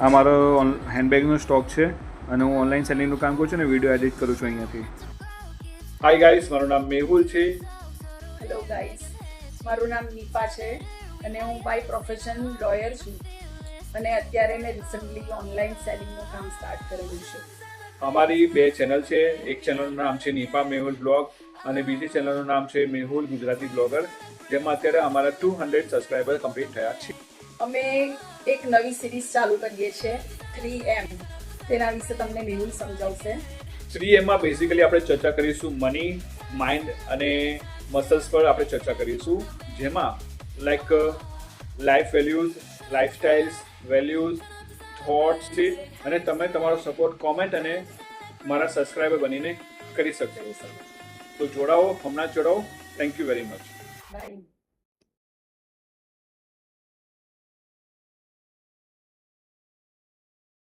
આ મારો હેન્ડબેગનો સ્ટોક છે અને હું ઓનલાઈન સેલિંગનું કામ કરું છું અને વિડીયો એડિટ કરું છું અહીંયાથી. હાય ગાઈસ, મારું નામ મેહુલ છે. હેલો ગાઈસ, મારું નામ નીપા છે અને હું બાય પ્રોફેશન લોયર છું અને અત્યારે મેં રિસન્ટલી ઓનલાઈન સેલિંગનું કામ સ્ટાર્ટ કરેલું છે. અમારી 2 ચેનલ છે. એક ચેનલનું નામ છે નીપા મેહુલ બ્લોગ અને બીજી ચેનલનું નામ છે મેહુલ ગુજરાતી બ્લોગર, જેમાં અત્યારે અમારા 200 સબસ્ક્રાઈબર કમ્પ્લીટ થયા છે. અમે એક નવી સિરીઝ ચાલુ કરીએ છીએ 3M. તેના વિશે તમને મેહુલ સમજાવશે. 3M માં બેઝિકલી આપણે ચર્ચા કરીશું મની, માઇન્ડ અને મસલ્સ પર આપણે ચર્ચા કરીશું, જેમાં like life values, lifestyles, values, thoughts છે અને તમે તમારો સપોર્ટ કોમેન્ટ અને મારા સબસ્ક્રાઈબર બનીને કરી શકશો. તો જોડાઓ, હમણાં જોડાઓ. Thank you very much. By.